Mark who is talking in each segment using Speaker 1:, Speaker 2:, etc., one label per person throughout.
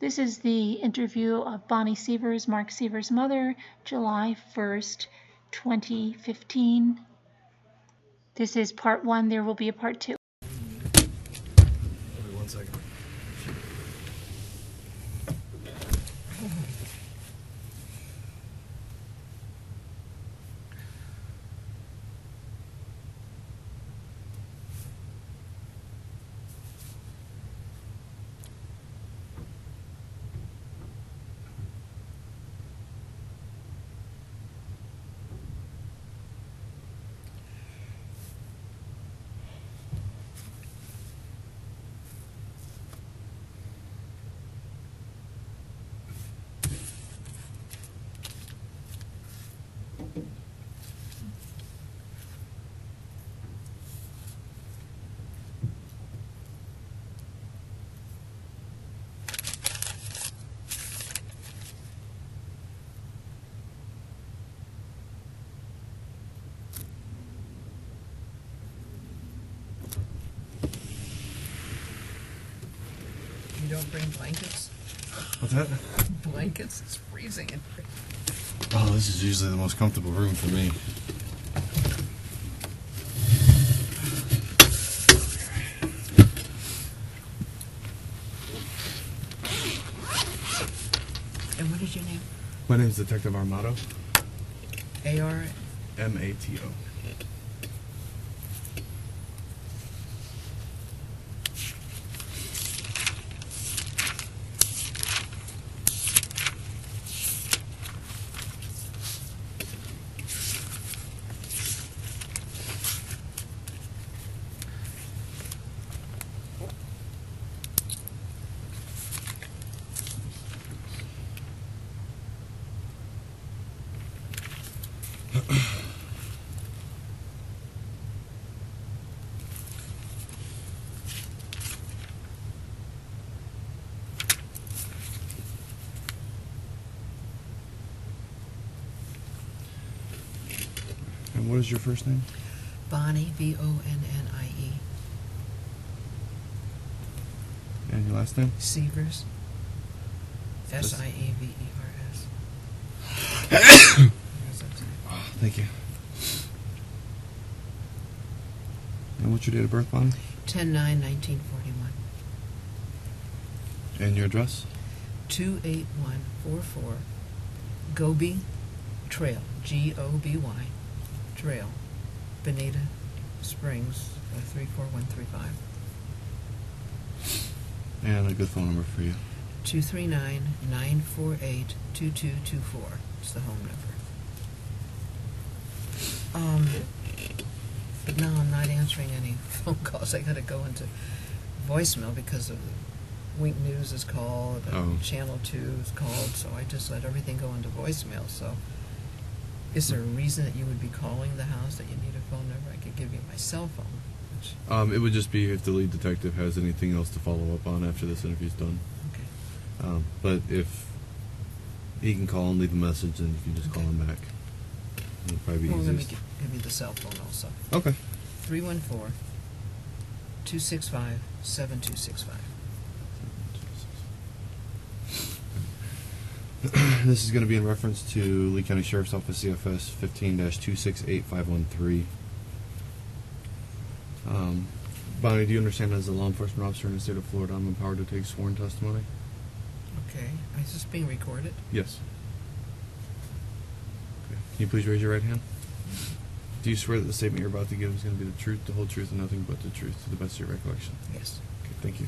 Speaker 1: This is the interview of Bonnie Sievers, Mark Sievers' mother, July 1st, 2015. This is part 1. There will be a part 2.
Speaker 2: Wait 1 second.
Speaker 3: You don't bring blankets?
Speaker 2: What's that?
Speaker 3: Blankets? It's freezing in here.
Speaker 2: Oh, this is usually the most comfortable room for me.
Speaker 3: And what is your name?
Speaker 2: My name is Detective Armato.
Speaker 3: A.R.
Speaker 2: M-A-T-O. And what is your first name?
Speaker 3: Bonnie, B-O-N-N-I-E.
Speaker 2: And your last name?
Speaker 3: Sievers. S-I-E-V-E-R-S.
Speaker 2: Oh, thank you. And what's your date of birth, Bonnie?
Speaker 3: 10-9-1941.
Speaker 2: And your address?
Speaker 3: 28144 Gobi Trail, G-O-B-Y Trail, Bonita Springs, 34135.
Speaker 2: And a good phone number for you.
Speaker 3: 239-948-2224. It's the home number. But now I'm not answering any phone calls. I got to go into voicemail because of Wink News is called, and Channel 2 is called, so I just let everything go into voicemail. So is there a reason that you would be calling the house that you need a phone number? I could give you my cell phone. Which,
Speaker 2: It would just be if the lead detective has anything else to follow up on after this interview's done.
Speaker 3: okay.
Speaker 2: But if he can call and leave a message, then you can just call him back. It'll probably be
Speaker 3: Well, let me
Speaker 2: easiest.
Speaker 3: give you the cell phone also.
Speaker 2: Okay.
Speaker 3: 314-265-7265.
Speaker 2: This is going to be in reference to Lee County Sheriff's Office CFS 15-268513. Bonnie, do you understand as a law enforcement officer in the state of Florida, I'm empowered to take sworn testimony?
Speaker 3: Okay. Is this being recorded?
Speaker 2: Yes. Okay. Can you please raise your right hand? Do you swear that the statement you're about to give is going to be the truth, the whole truth, and nothing but the truth, to the best of your recollection?
Speaker 3: Yes.
Speaker 2: Okay, thank you.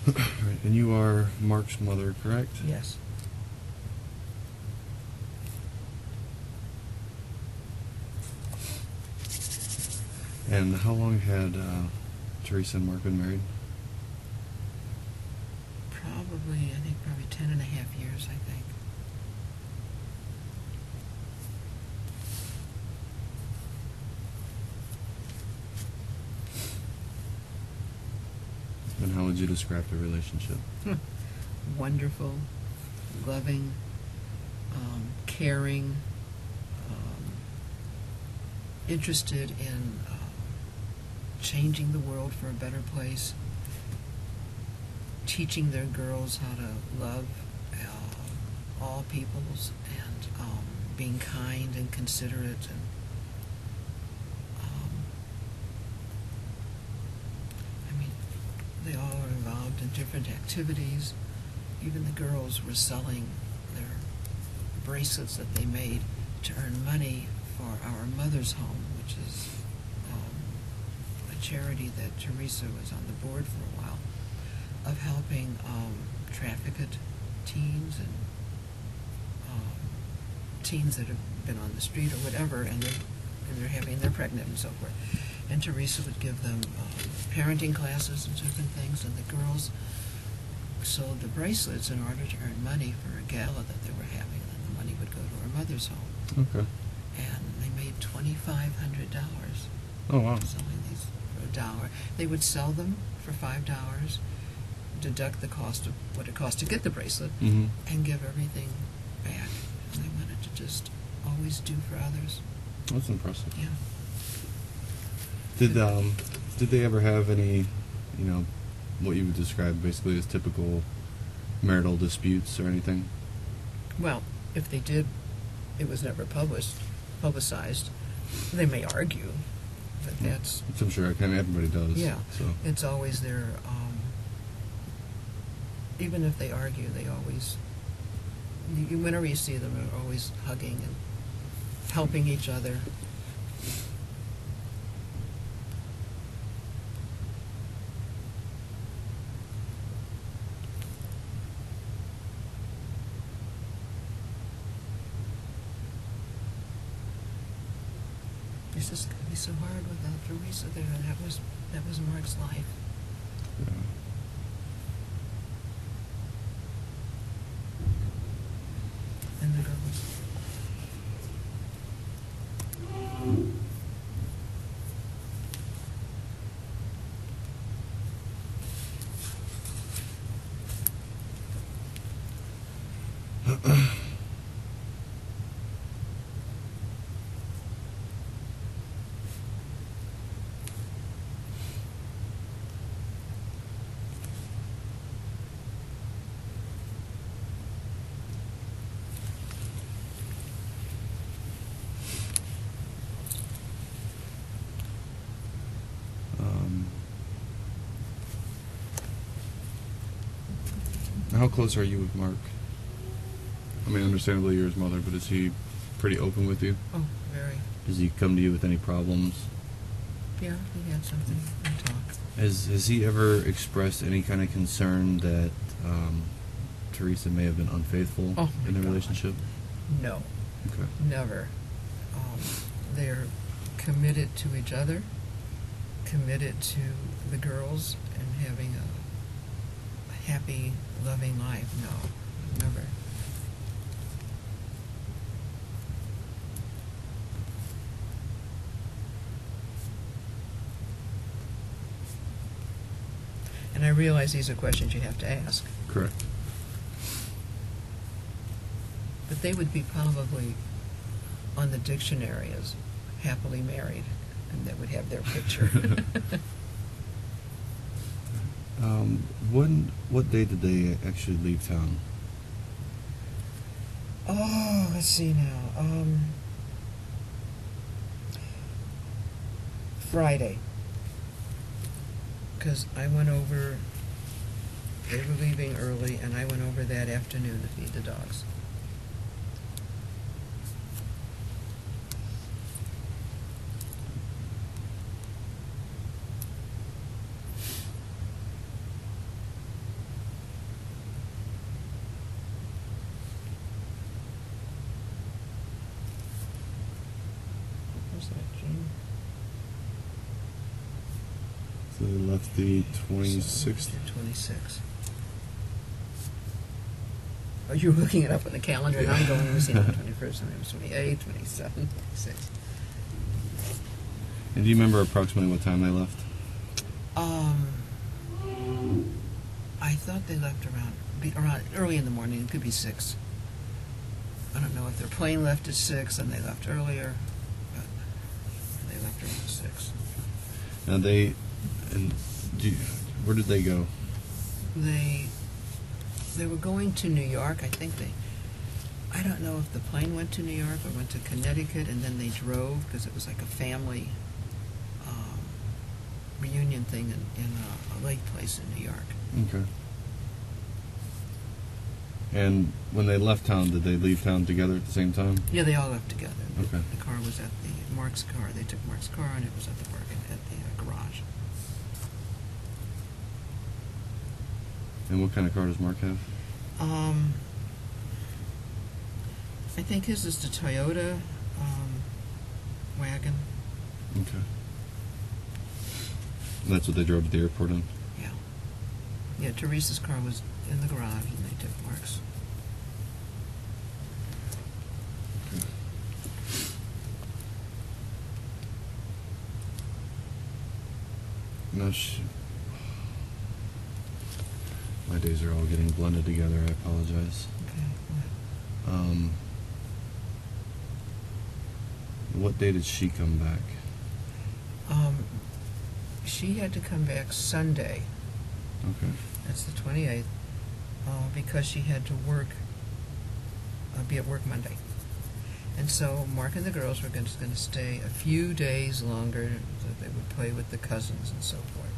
Speaker 2: All right, and you are Mark's mother, correct?
Speaker 3: Yes.
Speaker 2: And how long had Teresa and Mark been married?
Speaker 3: Probably 10 and a half years, I think.
Speaker 2: And how would you describe the relationship?
Speaker 3: Wonderful, loving, caring, interested in changing the world for a better place, teaching their girls how to love all peoples, and being kind and considerate, and they all are involved in different activities. Even the girls were selling their bracelets that they made to earn money for Our Mother's Home, which is a charity that Teresa was on the board for a while, of helping trafficked teens and teens that have been on the street or whatever, and they're pregnant and so forth. And Teresa would give them parenting classes and different things, and the girls sold the bracelets in order to earn money for a gala that they were having, and then the money would go to Our Mother's Home.
Speaker 2: Okay.
Speaker 3: And they made $2,500
Speaker 2: Oh, wow.
Speaker 3: selling these for $1. They would sell them for $5, deduct the cost of what it cost to get the bracelet,
Speaker 2: Mm-hmm.
Speaker 3: and give everything back. And they wanted to just always do for others.
Speaker 2: That's impressive.
Speaker 3: Yeah.
Speaker 2: Did they ever have any, what you would describe basically as typical marital disputes or anything?
Speaker 3: Well, if they did, it was never publicized. They may argue, but that's...
Speaker 2: Which I'm sure everybody does.
Speaker 3: Yeah,
Speaker 2: So.
Speaker 3: it's always their... even if they argue, they always... whenever you see them, they're always hugging and helping each other. It's just going to be so hard without Teresa there. That was Mark's life.
Speaker 2: Yeah.
Speaker 3: And the girls.
Speaker 2: How close are you with Mark? I mean, understandably, you're his mother, but is he pretty open with you?
Speaker 3: Oh, very.
Speaker 2: Does he come to you with any problems?
Speaker 3: Yeah, he had something to talk.
Speaker 2: Has he ever expressed any kind of concern that Teresa may have been unfaithful in the relationship?
Speaker 3: No.
Speaker 2: Okay.
Speaker 3: Never. They're committed to each other, committed to the girls, and having a happy, loving life. No, never. And I realize these are questions you have to ask.
Speaker 2: Correct.
Speaker 3: But they would be probably on the dictionary as happily married, and that would have their picture.
Speaker 2: What day did they actually leave town?
Speaker 3: Oh, let's see now. Friday. Because I went over, they were leaving early, and I went over that afternoon to feed the dogs. Was that June?
Speaker 2: So they left the 26th.
Speaker 3: 26. Oh, you were looking it up on the calendar, and I'm going, it was 21st, and it was 28th, 27th, 26th.
Speaker 2: And do you remember approximately what time they left?
Speaker 3: I thought they left around early in the morning. It could be 6. I don't know if their plane left at 6 and they left earlier, but they left around 6.
Speaker 2: Now where did they go?
Speaker 3: They were going to New York. I don't know if the plane went to New York or went to Connecticut, and then they drove because it was like a family reunion thing in a lake place in New York.
Speaker 2: Okay. And when they left town, did they leave town together at the same time?
Speaker 3: Yeah, they all left together.
Speaker 2: Okay.
Speaker 3: The car was at Mark's car. They took Mark's car, and it was at the garage.
Speaker 2: And what kind of car does Mark have?
Speaker 3: I think his is the Toyota wagon.
Speaker 2: Okay. And that's what they drove to the airport in?
Speaker 3: Yeah. Yeah, Teresa's car was in the garage, and they took Mark's.
Speaker 2: No, my days are all getting blended together. I apologize.
Speaker 3: Okay.
Speaker 2: What day did she come back?
Speaker 3: She had to come back Sunday.
Speaker 2: Okay.
Speaker 3: That's the 28th, because she had to be at work Monday. And so Mark and the girls were going to stay a few days longer so that they would play with the cousins and so forth.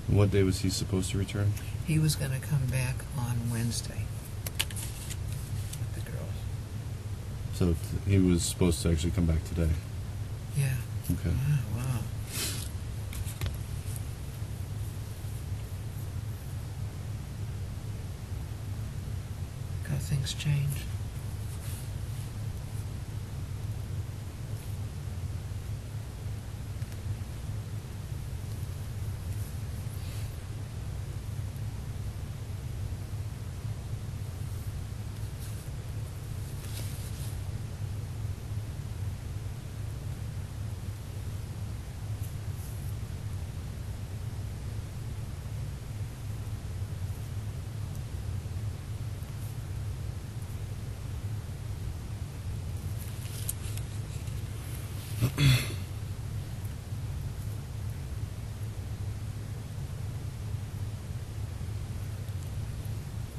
Speaker 2: What day was he supposed to return?
Speaker 3: He was going to come back on Wednesday with the girls.
Speaker 2: So he was supposed to actually come back today?
Speaker 3: Yeah.
Speaker 2: Okay.
Speaker 3: Wow. How things change.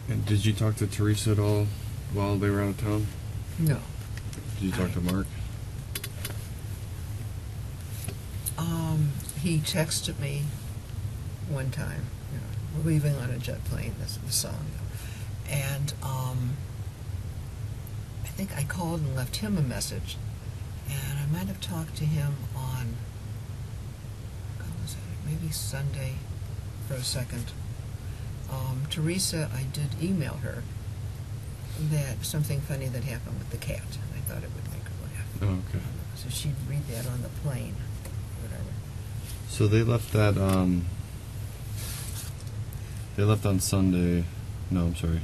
Speaker 2: And did you talk to Teresa at all while they were out of town?
Speaker 3: No.
Speaker 2: Did you talk to Mark?
Speaker 3: He texted me one time, we're leaving on a jet plane, that's the song. And I think I called and left him a message. And I might have talked to him on, maybe Sunday for a second. Teresa, I did email her that something funny that happened with the cat, and I thought it would make her laugh.
Speaker 2: Oh, okay.
Speaker 3: So she'd read that on the plane, whatever.
Speaker 2: So they left that, they left on Sunday, no, I'm sorry.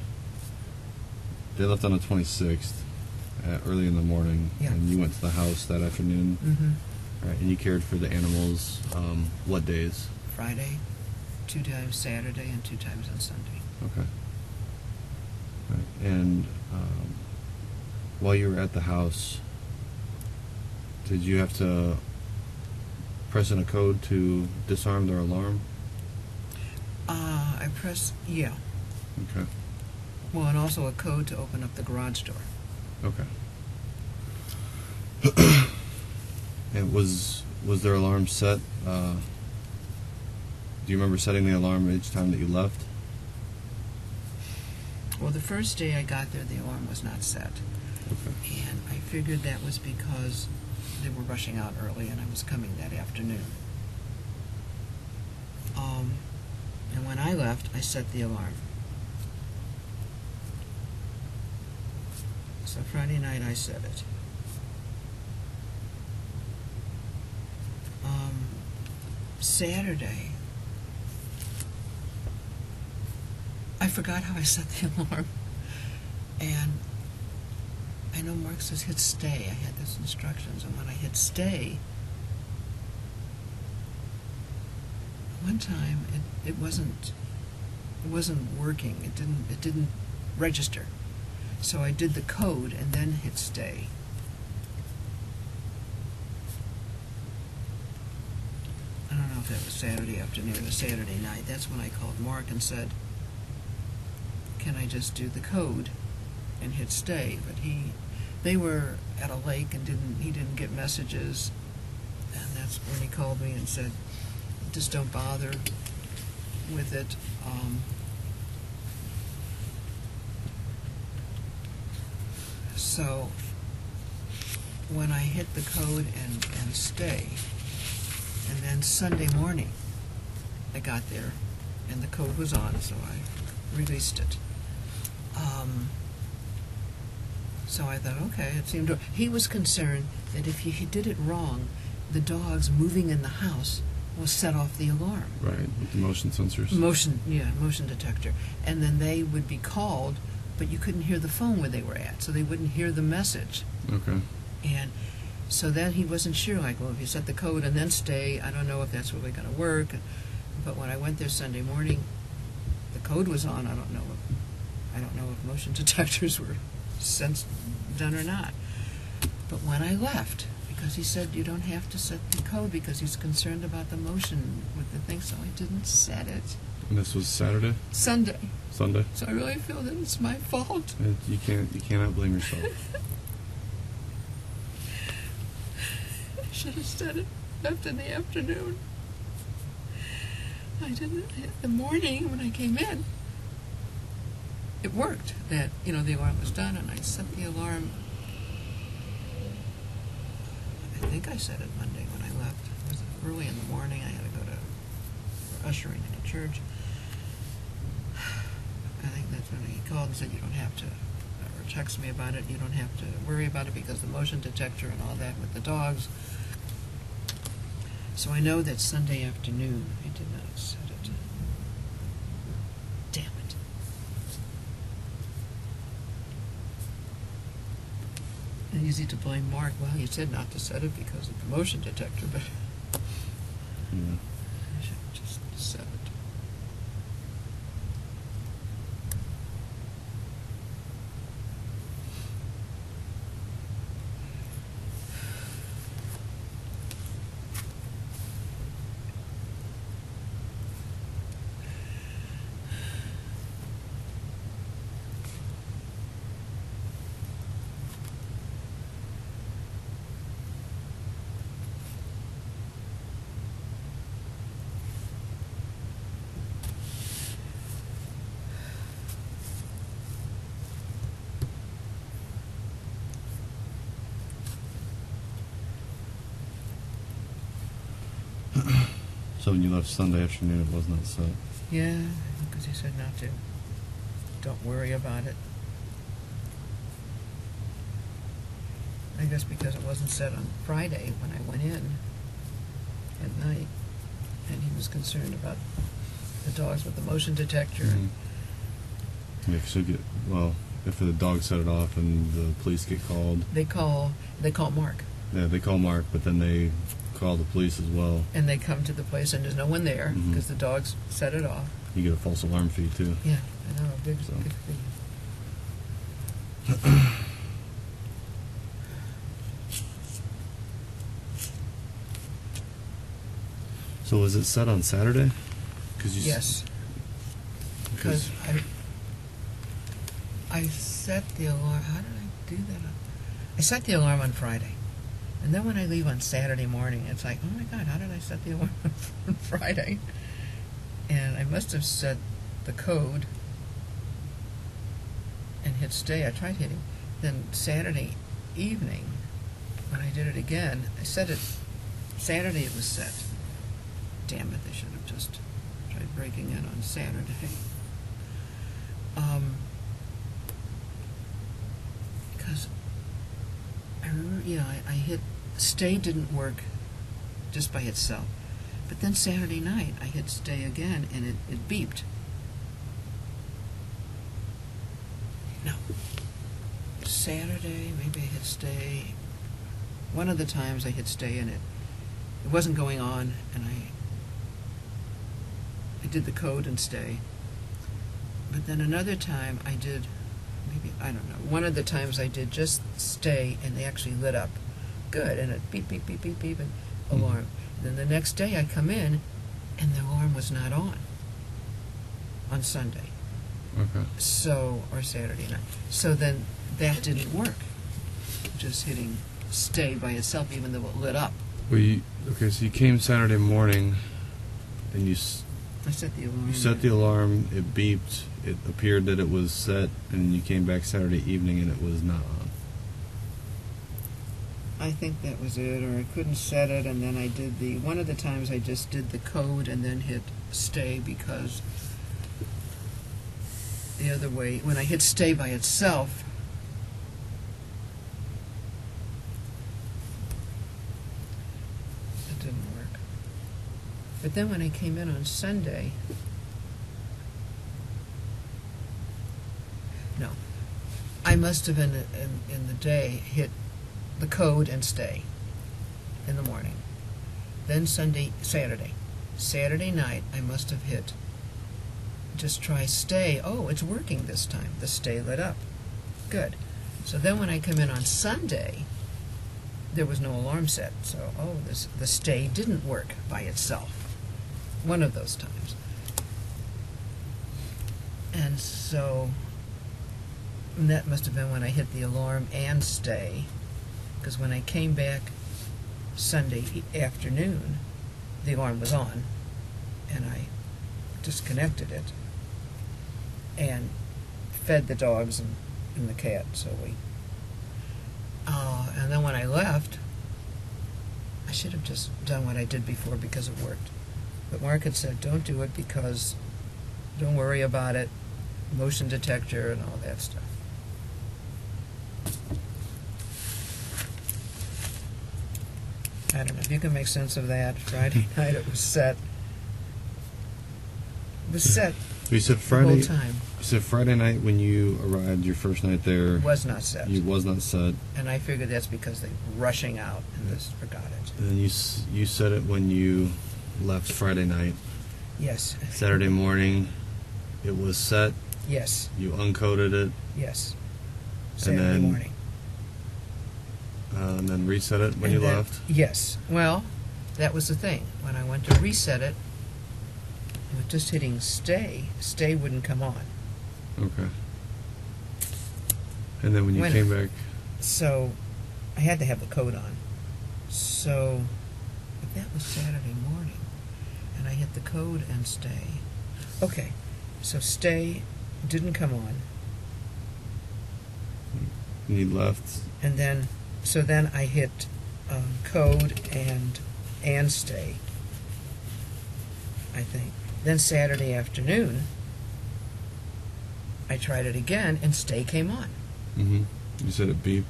Speaker 2: They left on the 26th, early in the morning,
Speaker 3: Yeah.
Speaker 2: and you went to the house that afternoon.
Speaker 3: Mm-hmm.
Speaker 2: Right, and you cared for the animals, what days?
Speaker 3: Friday, 2 times Saturday, and 2 times on Sunday.
Speaker 2: Okay. Right. And while you were at the house, did you have to press in a code to disarm their alarm?
Speaker 3: I pressed, yeah.
Speaker 2: Okay.
Speaker 3: Well, and also a code to open up the garage door.
Speaker 2: Okay. And was their alarm set? Do you remember setting the alarm each time that you left?
Speaker 3: Well, the first day I got there, the alarm was not set.
Speaker 2: Okay.
Speaker 3: And I figured that was because they were rushing out early and I was coming that afternoon. And when I left, I set the alarm. So Friday night I set it. Saturday, I forgot how I set the alarm. And I know Mark says hit stay. I had those instructions, and when I hit stay, one time it wasn't wasn't working. It didn't register. So I did the code and then hit stay. I don't know if that was Saturday afternoon or Saturday night. That's when I called Mark and said, can I just do the code and hit stay? But they were at a lake and he didn't get messages. And that's when he called me and said, just don't bother with it. So when I hit the code and stay, and then Sunday morning I got there and the code was on, so I released it. So I thought, okay, it seemed he was concerned that if he did it wrong, the dogs moving in the house will set off the alarm.
Speaker 2: Right, with the motion sensors.
Speaker 3: Motion detector. And then they would be called, but you couldn't hear the phone where they were at, so they wouldn't hear the message.
Speaker 2: Okay.
Speaker 3: And so then he wasn't sure, like, well, if you set the code and then stay, I don't know if that's really going to work. But when I went there Sunday morning, the code was on. I don't know if motion detectors were done or not. But when I left, because he said you don't have to set the code because he's concerned about the motion with the thing, so I didn't set it.
Speaker 2: And this was Saturday?
Speaker 3: Sunday.
Speaker 2: Sunday?
Speaker 3: So I really feel that it's my fault.
Speaker 2: You cannot blame yourself.
Speaker 3: I should have said it left in the afternoon. I didn't. The morning when I came in, it worked. That the alarm was done, and I set the alarm. I think I set it Monday when I left. It was early in the morning. I had to go for ushering in a church. I think that's when he called and said you don't have to, or text me about it. You don't have to worry about it because the motion detector and all that with the dogs. So I know that Sunday afternoon I did not set it. Damn it. It's easy to blame Mark. Well, you said not to set it because of the motion detector, but
Speaker 2: Yeah.
Speaker 3: I should have just set it.
Speaker 2: So when you left Sunday afternoon, it was not set.
Speaker 3: Yeah, because he said not to. Don't worry about it. I guess because it wasn't set on Friday when I went in at night, and he was concerned about the dogs with the motion detector.
Speaker 2: Yeah, because if the dog set it off and the police get called.
Speaker 3: They call Mark.
Speaker 2: Yeah, they call Mark, but then they call the police as well.
Speaker 3: And they come to the place and there's no one there because the dogs set it off.
Speaker 2: You get a false alarm fee too.
Speaker 3: Yeah, I know, big fee.
Speaker 2: So was it set on Saturday?
Speaker 3: Yes. Because I set the alarm. How did I do that? I set the alarm on Friday. And then when I leave on Saturday morning, it's like, oh my God, how did I set the alarm on Friday? And I must have set the code and hit stay. I tried hitting. Then Saturday evening, when I did it again, I set it. Saturday it was set. Damn it, they should have just tried breaking in on Saturday. Because I remember, I hit stay didn't work just by itself. But then Saturday night, I hit stay again, and it beeped. No. Saturday, maybe I hit stay. One of the times I hit stay, and it wasn't going on, and I did the code and stay. But then another time I did, maybe, I don't know, one of the times I did just stay, and they actually lit up. Good, and it beep, beep, beep, beep, beep, and alarm. Then the next day I come in, and the alarm was not on Sunday.
Speaker 2: Okay.
Speaker 3: So, or Saturday night. So then that didn't work. Just hitting stay by itself, even though it lit up.
Speaker 2: Well, so you came Saturday morning, and
Speaker 3: I set the alarm.
Speaker 2: you set the alarm, it beeped, it appeared that it was set, and you came back Saturday evening and it was not on.
Speaker 3: I think that was it, or I couldn't set it, and then I did one of the times I just did the code and then hit stay, because the other way, when I hit stay by itself, it didn't work. But then when I came in on Sunday, no, I must have in the day hit the code and stay in the morning. Then Saturday night, I must have hit just try stay. Oh, it's working this time. The stay lit up. Good. So then when I come in on Sunday, there was no alarm set. So, the stay didn't work by itself. One of those times. And so that must have been when I hit the alarm and stay. Because when I came back Sunday afternoon, the alarm was on, and I disconnected it and fed the dogs and the cat. So and then when I left, I should have just done what I did before because it worked. But Mark had said, don't do it because don't worry about it, motion detector and all that stuff. I don't know if you can make sense of that. Friday night it was set. It was set
Speaker 2: You said
Speaker 3: the
Speaker 2: Friday.
Speaker 3: whole time.
Speaker 2: You said Friday night when you arrived, your first night there.
Speaker 3: Was not set.
Speaker 2: You was not set.
Speaker 3: And I figured that's because they were rushing out and just forgot it.
Speaker 2: And then you said it when you left Friday night.
Speaker 3: Yes.
Speaker 2: Saturday morning, it was set.
Speaker 3: Yes.
Speaker 2: You uncoded it.
Speaker 3: Yes.
Speaker 2: And
Speaker 3: Saturday
Speaker 2: then-
Speaker 3: morning.
Speaker 2: And then reset it when
Speaker 3: And
Speaker 2: you
Speaker 3: then-
Speaker 2: left.
Speaker 3: Yes. Well, that was the thing. When I went to reset it, with just hitting stay wouldn't come on.
Speaker 2: Okay. And then when you
Speaker 3: When-
Speaker 2: came back,
Speaker 3: So I had to have the code on. So but that was Saturday morning. And I hit the code and stay. Okay. So stay didn't come on.
Speaker 2: and you left.
Speaker 3: And then I hit code and stay, I think. Then Saturday afternoon, I tried it again, and stay came on.
Speaker 2: Mm-hmm. You said it beeped.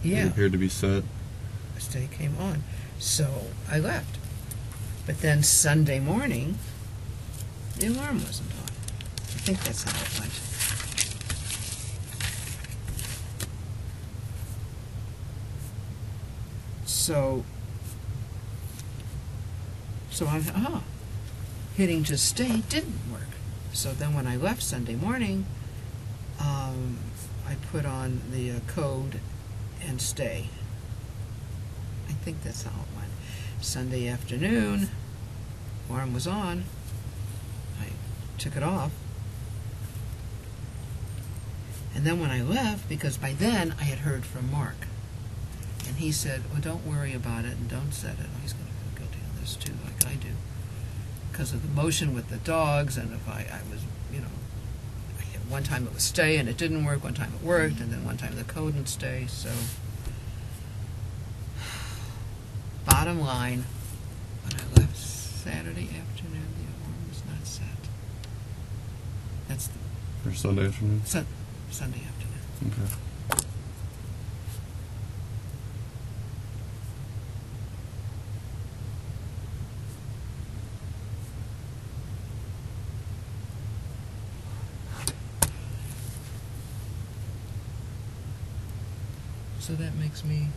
Speaker 3: Yeah.
Speaker 2: It appeared to be set.
Speaker 3: Stay came on. So I left. But then Sunday morning, the alarm wasn't on. I think that's how it went. So I'm, hitting just stay didn't work. So then when I left Sunday morning, I put on the code and stay. I think that's how it went. Sunday afternoon, alarm was on. I took it off. And then when I left, because by then I had heard from Mark, and he said, well, don't worry about it and don't set it. He's going to feel guilty on this too, like I do. Because of the motion with the dogs, and if I was, one time it was stay and it didn't work, one time it worked, and then one time the code and stay, so. Bottom line, when I left Saturday afternoon, the alarm was not set. That's the
Speaker 2: Or Sunday afternoon.
Speaker 3: Sunday afternoon.
Speaker 2: Okay.
Speaker 3: So that makes me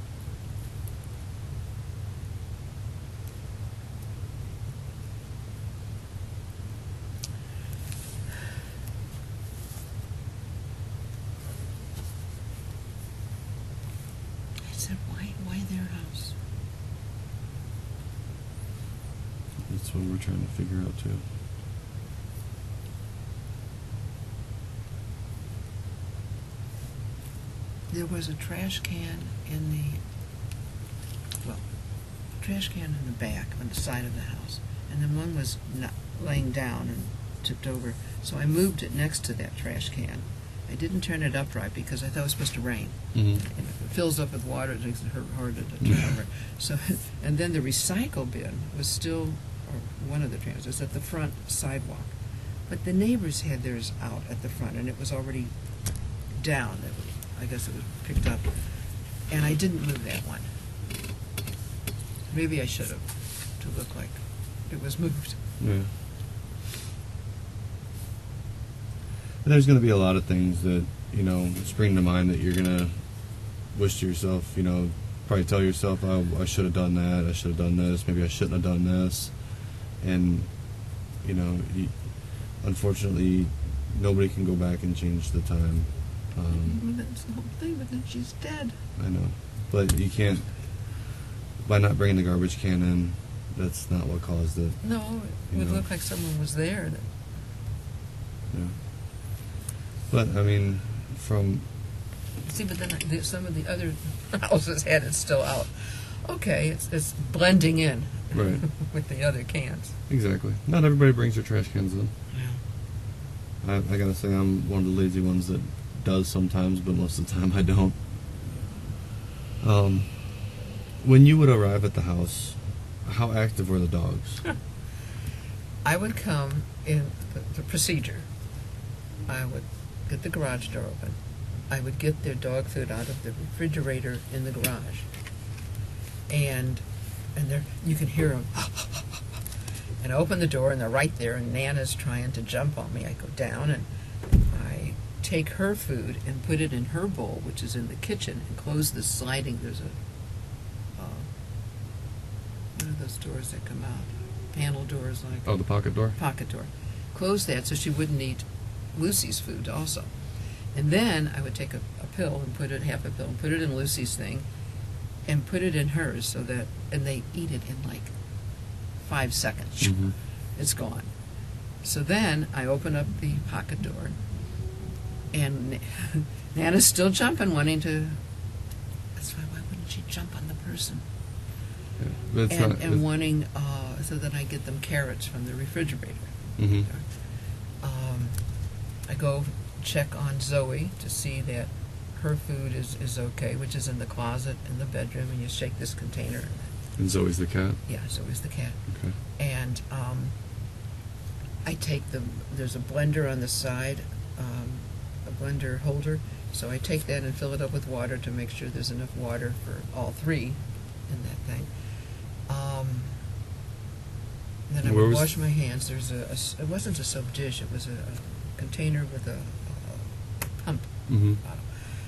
Speaker 3: their house?
Speaker 2: That's what we're trying to figure out too.
Speaker 3: There was a trash can in the back on the side of the house, and then one was not laying down and tipped over. So I moved it next to that trash can. I didn't turn it upright because I thought it was supposed to rain.
Speaker 2: Mm-hmm.
Speaker 3: And if it fills up with water, it makes it harder to turn over. So, and then the recycle bin was still, or one of the trans was at the front sidewalk. But the neighbors had theirs out at the front, and it was already down. I guess it was picked up. And I didn't move that one. Maybe I should have, to look like it was moved.
Speaker 2: Yeah. There's going to be a lot of things that, spring to mind that you're going to wish to yourself, probably tell yourself, oh, I should have done that, I should have done this, maybe I shouldn't have done this. And, unfortunately, nobody can go back and change the time.
Speaker 3: That's the whole thing, but then she's dead.
Speaker 2: I know. But you can't, by not bringing the garbage can in, that's not what caused it.
Speaker 3: No, it would look like someone was there.
Speaker 2: Yeah. But, from...
Speaker 3: See, but then some of the other houses had it still out. Okay, it's blending in
Speaker 2: Right.
Speaker 3: with the other cans.
Speaker 2: Exactly. Not everybody brings their trash cans in.
Speaker 3: Yeah.
Speaker 2: I gotta say, I'm one of the lazy ones that does sometimes, but most of the time I don't. When you would arrive at the house, how active were the dogs?
Speaker 3: I would come in the procedure. I would get the garage door open. I would get their dog food out of the refrigerator in the garage. And there you can hear them. And I open the door, and they're right there, and Nana's trying to jump on me. I go down, and I take her food and put it in her bowl, which is in the kitchen, and close the sliding. There's a one of those doors that come out, panel doors like.
Speaker 2: Oh, the pocket door?
Speaker 3: Pocket door. Close that so she wouldn't eat Lucy's food also. And then I would take a pill and put it, half a pill, and put it in Lucy's thing, and put it in hers so that, and they eat it in like 5 seconds.
Speaker 2: Mm-hmm.
Speaker 3: It's gone. So then I open up the pocket door, and Nana's still jumping, wanting to. That's why wouldn't she jump on the person?
Speaker 2: Yeah.
Speaker 3: And wanting, so that I get them carrots from the refrigerator.
Speaker 2: Mm-hmm.
Speaker 3: I go check on Zoe to see that her food is okay, which is in the closet in the bedroom, and you shake this container.
Speaker 2: And Zoe's the cat?
Speaker 3: Yeah, Zoe's the cat.
Speaker 2: Okay.
Speaker 3: And I take there's a blender on the side, a blender holder, so I take that and fill it up with water to make sure there's enough water for all three in that thing. Then I would wash my hands. There's it wasn't a soap dish, it was a container with a pump.
Speaker 2: Mm-hmm.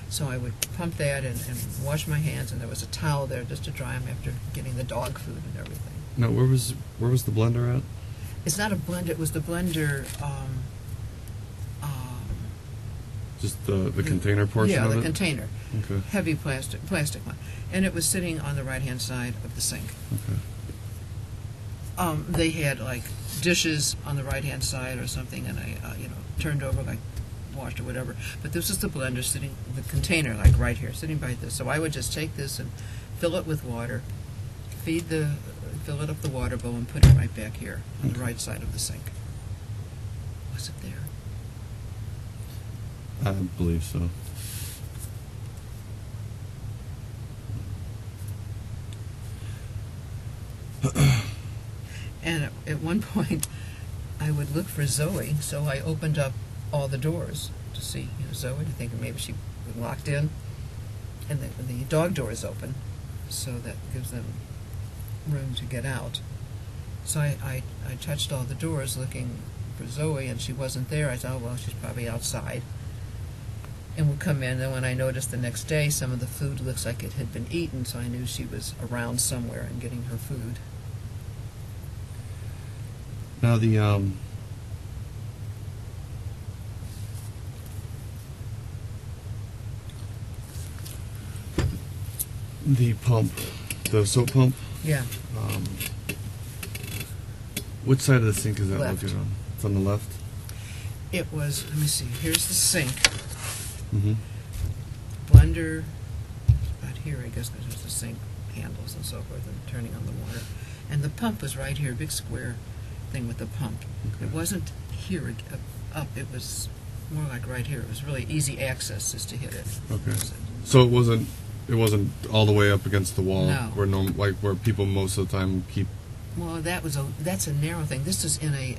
Speaker 3: So I would pump that and wash my hands, and there was a towel there just to dry them after getting the dog food and everything.
Speaker 2: Now, where was the blender at?
Speaker 3: It's not a blender. It was the blender.
Speaker 2: Just the container portion of it?
Speaker 3: Yeah, the container.
Speaker 2: Okay.
Speaker 3: Heavy plastic one. And it was sitting on the right-hand side of the sink.
Speaker 2: Okay.
Speaker 3: They had, like, dishes on the right-hand side or something, and I, turned over, like, washed or whatever. But this is the blender sitting, the container, like, right here, sitting by this. So I would just take this and fill it with water, fill it up the water bowl, and put it right back here on the right side of the sink. Was it there?
Speaker 2: I believe so.
Speaker 3: And at one point, I would look for Zoe, so I opened up all the doors to see Zoe, thinking maybe she was locked in. And the dog door is open, so that gives them room to get out. So I touched all the doors looking for Zoe, and she wasn't there. I thought, oh, well, she's probably outside. And would come in, and when I noticed the next day, some of the food looks like it had been eaten, so I knew she was around somewhere and getting her food.
Speaker 2: Now the the pump, the soap pump.
Speaker 3: Yeah.
Speaker 2: Which side of the sink is that
Speaker 3: Left.
Speaker 2: located on? It's on the left.
Speaker 3: It was, let me see, here's the sink.
Speaker 2: Mm-hmm.
Speaker 3: Blender, about here, I guess, because there's the sink handles and so forth, and turning on the water. And the pump was right here, big square thing with the pump.
Speaker 2: Okay.
Speaker 3: It wasn't here up, it was more like right here. It was really easy access just to hit it.
Speaker 2: Okay. So it wasn't all the way up against the wall,
Speaker 3: No.
Speaker 2: where people most of the time keep.
Speaker 3: Well, that's a narrow thing. This is in a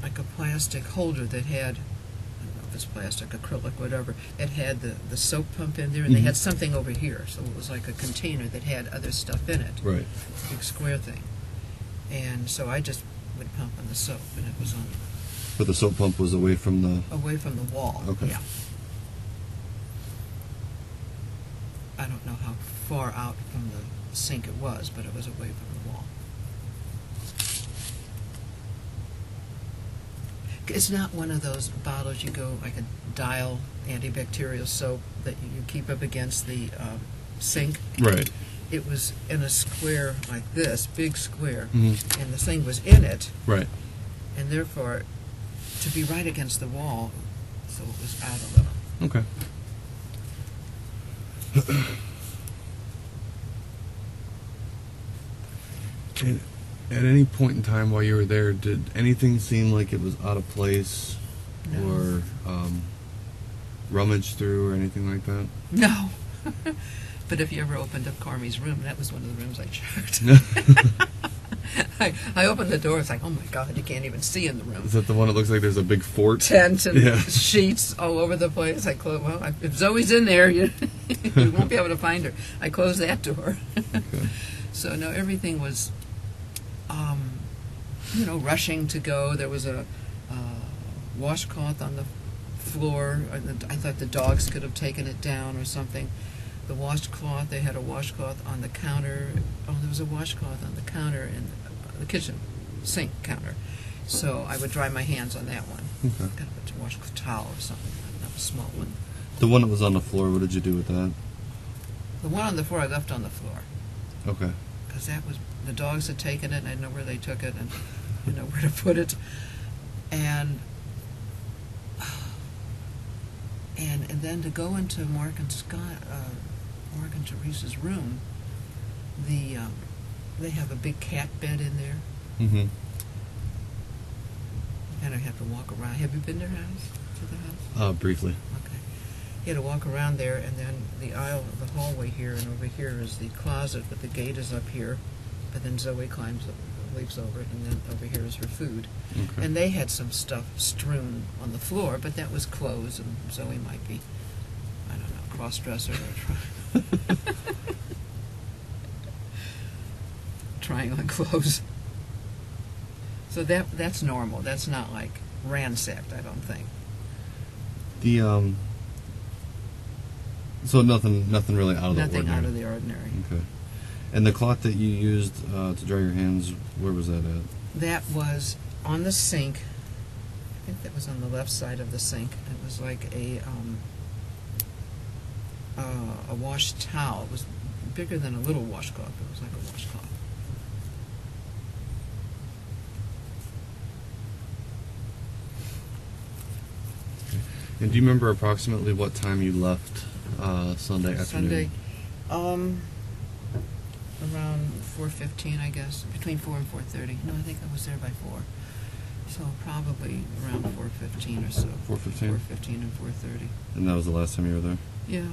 Speaker 3: like a plastic holder that had, I don't know if it's plastic, acrylic, whatever. It had the soap pump in there, and they had something over here, so it was like a container that had other stuff in it.
Speaker 2: Right.
Speaker 3: Big square thing. And so I just would pump on the soap, and it was on
Speaker 2: But the soap pump was away from the.
Speaker 3: away from the wall.
Speaker 2: Okay.
Speaker 3: Yeah. I don't know how far out from the sink it was, but it was away from the wall. It's not one of those bottles you go, like a Dial antibacterial soap that you keep up against the sink.
Speaker 2: Right.
Speaker 3: It was in a square like this, big square,
Speaker 2: Mm-hmm.
Speaker 3: and the thing was in it,
Speaker 2: Right.
Speaker 3: and therefore, to be right against the wall, so it was out a little.
Speaker 2: Okay. And at any point in time while you were there, did anything seem like it was out of place,
Speaker 3: No.
Speaker 2: or rummaged through, or anything like that?
Speaker 3: No. But if you ever opened up Carmi's room, that was one of the rooms I checked. I opened the door, it's like, oh my God, you can't even see in the room.
Speaker 2: Is that the one that looks like there's a big fort?
Speaker 3: Tent and
Speaker 2: Yeah.
Speaker 3: sheets all over the place. I closed, if Zoe's in there, you won't be able to find her. I closed that door.
Speaker 2: Okay.
Speaker 3: So, no, everything was, rushing to go. There was a washcloth on the floor. I thought the dogs could have taken it down or something. The washcloth, they had a washcloth on the counter. Oh, there was a washcloth on the counter in the kitchen sink counter. So I would dry my hands on that one.
Speaker 2: Okay.
Speaker 3: Kind of a washcloth towel or something, not a small one.
Speaker 2: The one that was on the floor, what did you do with that?
Speaker 3: The one on the floor I left on the floor.
Speaker 2: Okay.
Speaker 3: Because that was, the dogs had taken it, and I didn't know where they took it, and I didn't know where to put it. And then to go into Mark and Teresa's room, they have a big cat bed in there.
Speaker 2: Mm-hmm.
Speaker 3: You kind of have to walk around. Have you been to their house? To the house?
Speaker 2: Briefly.
Speaker 3: Okay. You had to walk around there, and then the aisle, the hallway here, and over here is the closet, but the gate is up here. But then Zoe leaps over it, and then over here is her food.
Speaker 2: Okay.
Speaker 3: And they had some stuff strewn on the floor, but that was clothes, and Zoe might be, I don't know, cross-dresser or trying on clothes. So that's normal. That's not like ransacked, I don't think.
Speaker 2: The so nothing really out of the
Speaker 3: Nothing
Speaker 2: ordinary.
Speaker 3: out of the ordinary.
Speaker 2: Okay. And the cloth that you used to dry your hands, where was that at?
Speaker 3: That was on the sink. I think that was on the left side of the sink. It was like a wash towel. It was bigger than a little washcloth. It was like a washcloth.
Speaker 2: And do you remember approximately what time you left Sunday afternoon?
Speaker 3: Sunday, around 4:15, I guess, between 4 and 4:30. No, I think I was there by 4. So probably around 4:15 or so.
Speaker 2: 4:15?
Speaker 3: 4:15 and 4:30.
Speaker 2: And that was the last time you were there?
Speaker 3: Yeah.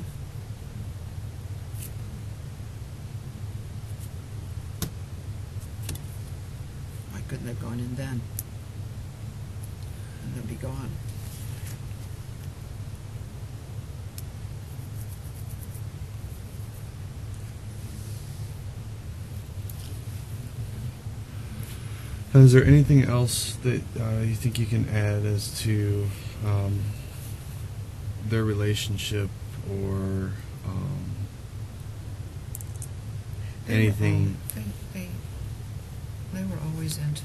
Speaker 3: I couldn't have gone in then. And they'd be gone.
Speaker 2: Is there anything else that you think you can add as to their relationship or anything?
Speaker 3: They were always into,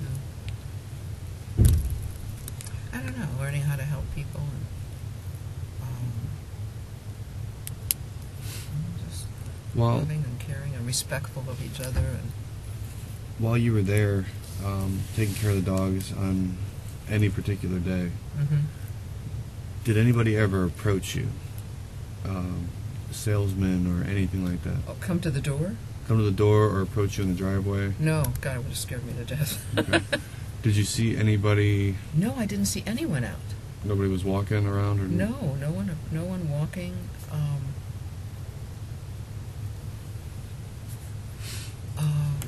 Speaker 3: I don't know, learning how to help people. And
Speaker 2: Well,
Speaker 3: loving and caring and respectful of each other. And
Speaker 2: while you were there, taking care of the dogs on any particular day, did anybody ever approach you? Salesman or anything like that?
Speaker 3: Oh, come to the door?
Speaker 2: Come to the door or approach you in the driveway?
Speaker 3: No, God, it would have scared me to death.
Speaker 2: Okay. Did you see anybody?
Speaker 3: No, I didn't see anyone out.
Speaker 2: Nobody was walking around, or
Speaker 3: No, no one walking.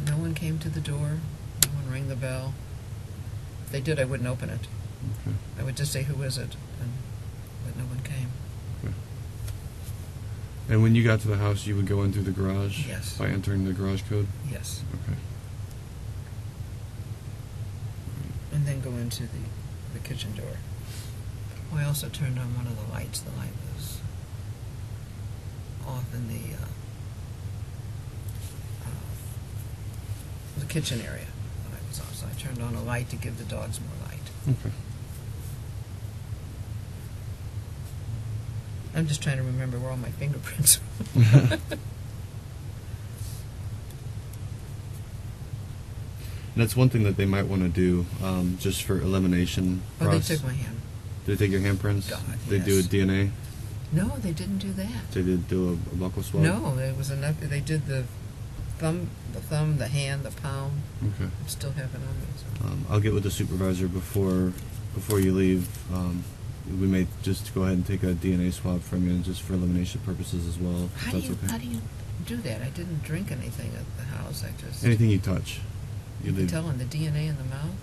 Speaker 3: No one came to the door. No one rang the bell. If they did, I wouldn't open it.
Speaker 2: Okay.
Speaker 3: I would just say, "Who is it?" But no one came.
Speaker 2: Okay. And when you got to the house, you would go in through the garage?
Speaker 3: Yes.
Speaker 2: By entering the garage code?
Speaker 3: Yes.
Speaker 2: Okay.
Speaker 3: And then go into the kitchen door. Oh, I also turned on one of the lights. The light was off in the kitchen area. The light was off, so I turned on a light to give the dogs more light.
Speaker 2: Okay.
Speaker 3: I'm just trying to remember where all my fingerprints
Speaker 2: And that's one thing that they might want to do, just for elimination.
Speaker 3: Oh, they took my hand.
Speaker 2: Did they take your handprints?
Speaker 3: God,
Speaker 2: They do a
Speaker 3: yes.
Speaker 2: DNA?
Speaker 3: No, they didn't do that.
Speaker 2: They did do a buccol swab?
Speaker 3: No, it was enough. They did the thumb, the hand, the palm.
Speaker 2: Okay.
Speaker 3: I still have it on me. So.
Speaker 2: I'll get with the supervisor before you leave. We may just go ahead and take a DNA swab from you, just for elimination purposes as well. If
Speaker 3: How
Speaker 2: that's
Speaker 3: do you
Speaker 2: okay.
Speaker 3: how do you do that? I didn't drink anything at the house. I just
Speaker 2: Anything you touch.
Speaker 3: You can tell on the DNA in the mouth.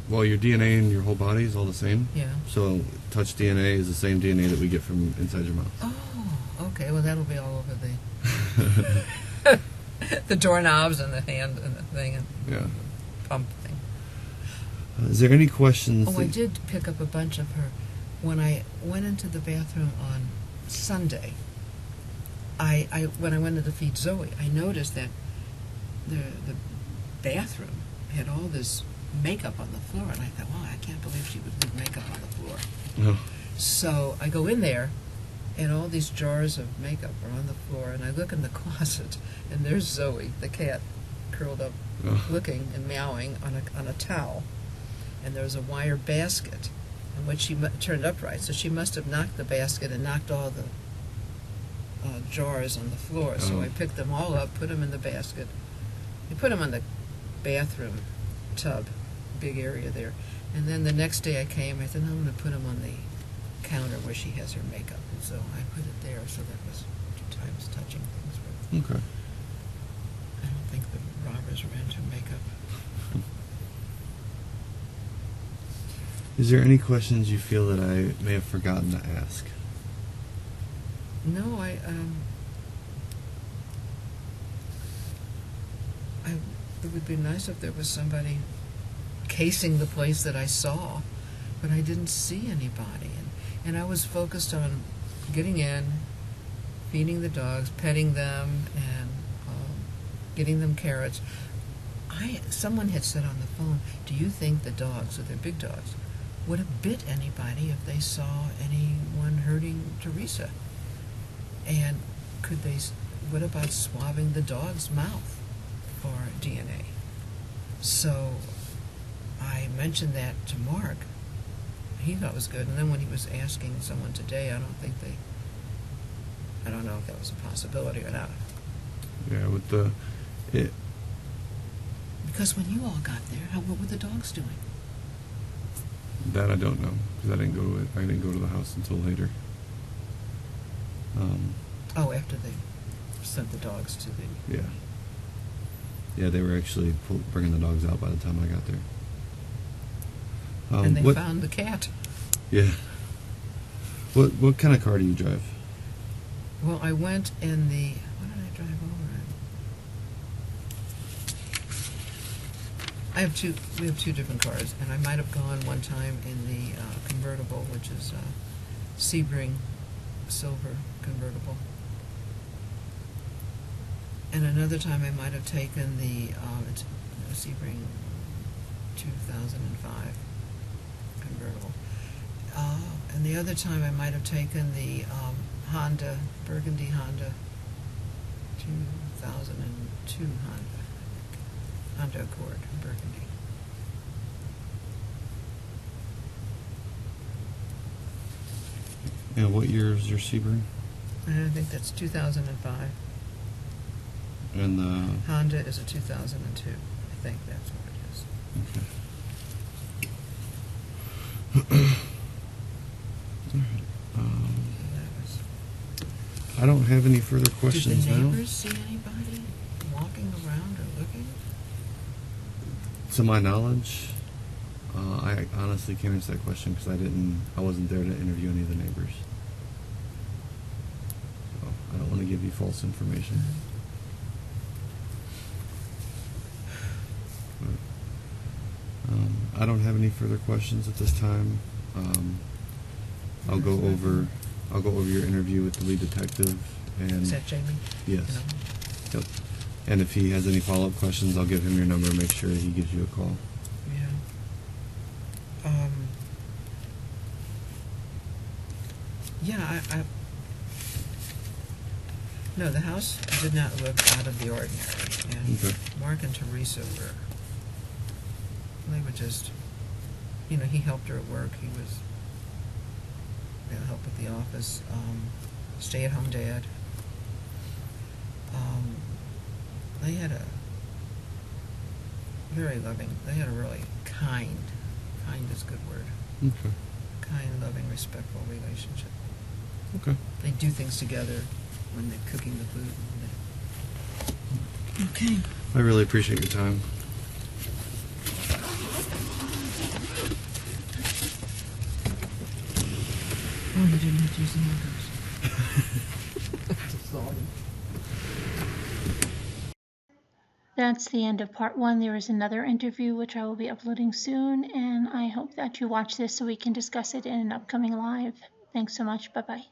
Speaker 2: Well, your DNA in your whole body is all the same.
Speaker 3: Yeah.
Speaker 2: So touch DNA is the same DNA that we get from inside your mouth.
Speaker 3: Oh, okay. Well, that'll be all over the the doorknobs and the hand and the thing and
Speaker 2: Yeah.
Speaker 3: the pump thing.
Speaker 2: Is there any questions?
Speaker 3: Oh, I did pick up a bunch of her when I went into the bathroom on Sunday. When I went in to feed Zoe, I noticed that the bathroom had all this makeup on the floor, and I thought, wow, I can't believe she would leave makeup on the floor.
Speaker 2: No.
Speaker 3: So I go in there, and all these jars of makeup are on the floor, and I look in the closet, and there's Zoe, the cat, curled up, looking and meowing on a towel, and there's a wire basket, in which she turned upright, so she must have knocked the basket and knocked all the jars on the floor. So I picked them all up, put them in the basket. I put them on the bathroom tub, big area there. And then the next day I came, I said, I'm going to put them on the counter where she has her makeup. And so I put it there, so that was 2 times touching things. But
Speaker 2: Okay.
Speaker 3: I don't think the robbers were into makeup.
Speaker 2: Is there any questions you feel that I may have forgotten to ask?
Speaker 3: No, it would be nice if there was somebody casing the place that I saw, but I didn't see anybody. And I was focused on getting in, feeding the dogs, petting them, and getting them carrots. Someone had said on the phone, do you think the dogs, so they're big dogs, would have bit anybody if they saw anyone hurting Teresa? And what about swabbing the dog's mouth for DNA? So I mentioned that to Mark. He thought it was good. And then when he was asking someone today, I don't know if that was a possibility or not.
Speaker 2: Yeah, with
Speaker 3: Because when you all got there, what were the dogs doing?
Speaker 2: that I don't know, because I didn't go to the house until later.
Speaker 3: After they sent the dogs to the...
Speaker 2: Yeah. Yeah, they were actually bringing the dogs out by the time I got there.
Speaker 3: and they found the cat.
Speaker 2: Yeah. What kind of car do you drive?
Speaker 3: Well, I went in the... What did I drive over in? We have two different cars, and I might have gone one time in the convertible, which is Sebring silver convertible. And another time I might have taken the Sebring 2005 convertible. And the other time I might have taken the burgundy Honda 2002 Honda Accord, Burgundy.
Speaker 2: And what year is your Sebring?
Speaker 3: I think that's 2005.
Speaker 2: And the
Speaker 3: Honda is a 2002. I think that's what it is.
Speaker 2: okay. All right.
Speaker 3: That was.
Speaker 2: I don't have any further questions
Speaker 3: Did the
Speaker 2: now.
Speaker 3: neighbors see anybody walking around or looking?
Speaker 2: To my knowledge, I honestly can't answer that question because I wasn't there to interview any of the neighbors. So I don't want to give you false information. But, I don't have any further questions at this time. I'll go over your interview with the lead detective and
Speaker 3: Is that Jamie?
Speaker 2: yes.
Speaker 3: You know?
Speaker 2: Yep. And if he has any follow-up questions, I'll give him your number and make sure he gives you a call.
Speaker 3: Yeah. Yeah, no, the house did not look out of the ordinary. And
Speaker 2: Okay.
Speaker 3: Mark and Teresa they were just, he helped her at work. He was, help with the office, stay-at-home dad. They had a very loving, they had a really kind is a good word,
Speaker 2: Okay.
Speaker 3: kind, loving, respectful relationship.
Speaker 2: Okay.
Speaker 3: They do things together when they're cooking the food. Okay.
Speaker 2: I really appreciate your time.
Speaker 3: Oh, you didn't have to use the handcuffs.
Speaker 1: That's the end of part 1. There is another interview which I will be uploading soon, and I hope that you watch this so we can discuss it in an upcoming live. Thanks so much. Bye-bye.